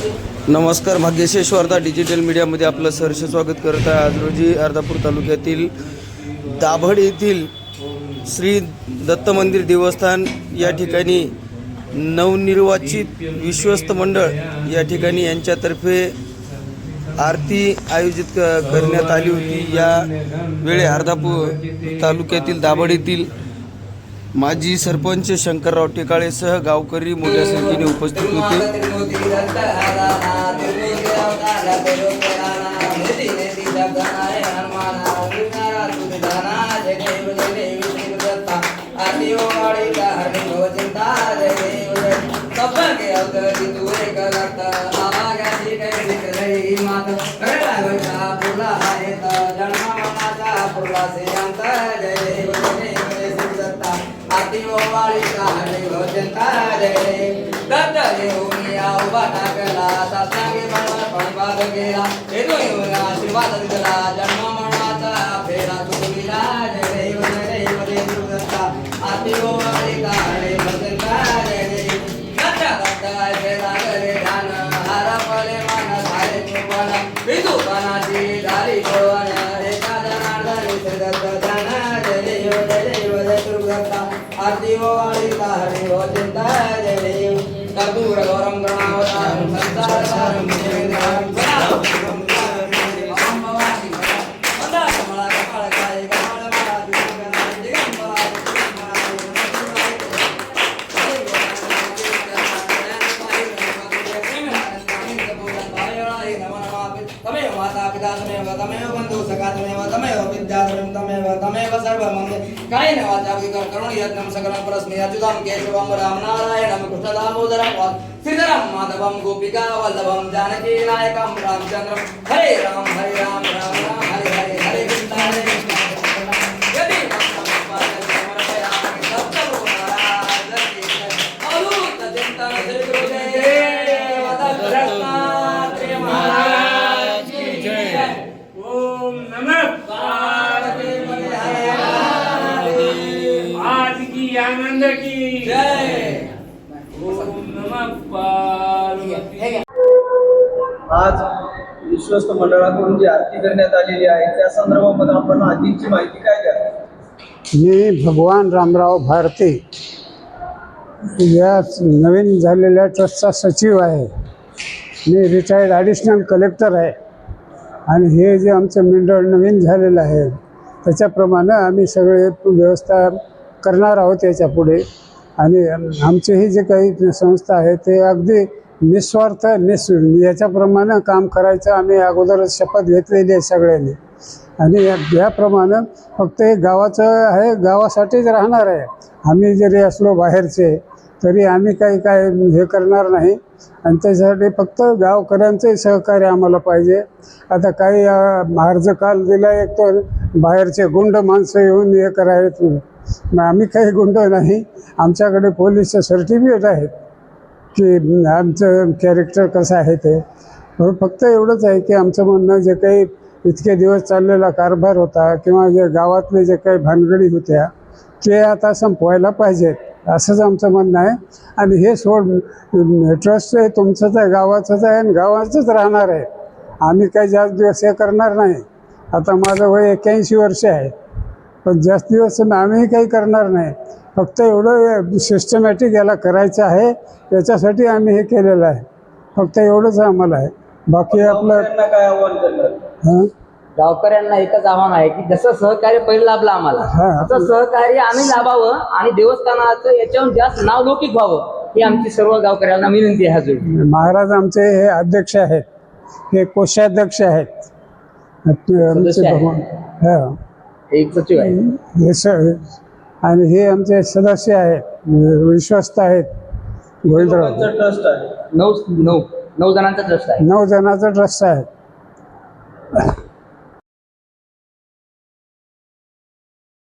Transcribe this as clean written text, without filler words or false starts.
नमस्कार, भाग्यशेष वार्ता डिजिटल मीडियामध्ये आपलं सहर्ष स्वागत करत आहे। आज रोजी अर्धापूर तालुक्यातील दाभड येथील श्री दत्त मंदिर देवस्थान या ठिकाणी नवनिर्वाचित विश्वस्त मंडळ या ठिकाणी यांच्यातर्फे आरती आयोजित करण्यात आली होती। या वेळे अर्धापूर तालुक्यातील दाभड येथील माजी सरपंच शंकरराव टेकाळेसह गावकरी मोठ्या संख्येने उपस्थित होते। माधवम गोपिका वल्लभम जानकी नायकम रामचंद्र हरे राम राम राम हरे हरे हरे कृष्ण हरे कृष्ण यदि ओम नमः पार्वती आज की आनंद की जय। ओम नमः पार्वती। आज विश्वस्त मंडळाकडून जी आरती करण्यात आलेली आहे त्या संदर्भामध्ये आपण आधीची माहिती काय द्या? मी भगवान रामराव भारती या नवीन झालेल्या ट्रस्टचा सचिव आहे। मी रिटायर्ड ॲडिशनल कलेक्टर आहे आणि हे जे आमचं मंडळ नवीन झालेलं आहे त्याच्याप्रमाणे आम्ही सगळे व्यवस्था करणार आहोत याच्या पुढे। आणि आमचे ही जे काही संस्था आहे ते अगदी निस्वार्थ याच्याप्रमाणे काम करायचं आम्ही अगोदरच शपथ घेतलेली आहे सगळ्यांनी। आणि याप्रमाणे फक्त एक गावाचं आहे, गावासाठीच राहणार आहे। आम्ही जरी असलो बाहेरचे तरी आम्ही काय हे करणार नाही आणि त्याच्यासाठी फक्त गावकऱ्यांचंही सहकार्य आम्हाला पाहिजे। आता काही अर्ज काल दिला एक तर बाहेरचे गुंड माणसं येऊन हे करायला, आम्ही काही गुंड नाही, आमच्याकडे पोलीसचं सर्टिफिकेट आहे की आमचं कॅरेक्टर कसं आहे ते। फक्त एवढंच आहे की आमचं म्हणणं जे काही इतके दिवस चाललेला कारभार होता किंवा जे गावातले जे काही भानगडी होत्या ते आता संपवायला पाहिजेत असंच आमचं म्हणणं आहे। आणि हे ट्रस्ट आहे तुमचंच आहे, गावाचंच आहे आणि गावाचंच राहणार आहे। आम्ही काही जास्त दिवस हे करणार नाही। आता माझं वय 81 वर्ष आहे, पण जास्त दिवस आम्ही काही करणार नाही। फक्त एवढं सिस्टमॅटिक याला करायचं आहे, याच्यासाठी आम्ही हे केलेलं आहे। फक्त एवढंच आम्हाला आहे, बाकी आपलं काय आव्हान करणार? गावकऱ्यांना एकच आव्हान आहे की जसं सहकार्य पहिलं लाभलं आम्हाला तसं सहकार्य आम्ही लाभावं आणि देवस्थानाचं याच्याहून जास्त नावलौकिक व्हावं ही आमची सर्व गावकऱ्यांना विनंती आहे। अजून महाराज आमचे हे अध्यक्ष आहेत, हे कोषाध्यक्ष आहेत, एक सचिव आहे आणि हे आमचे सदस्य आहेत, विश्वस्त आहेत। गोविंदराव ट्रस्ट आहे, 9 जणांचा ट्रस्ट आहे, 9 जणांचा ट्रस्ट आहे।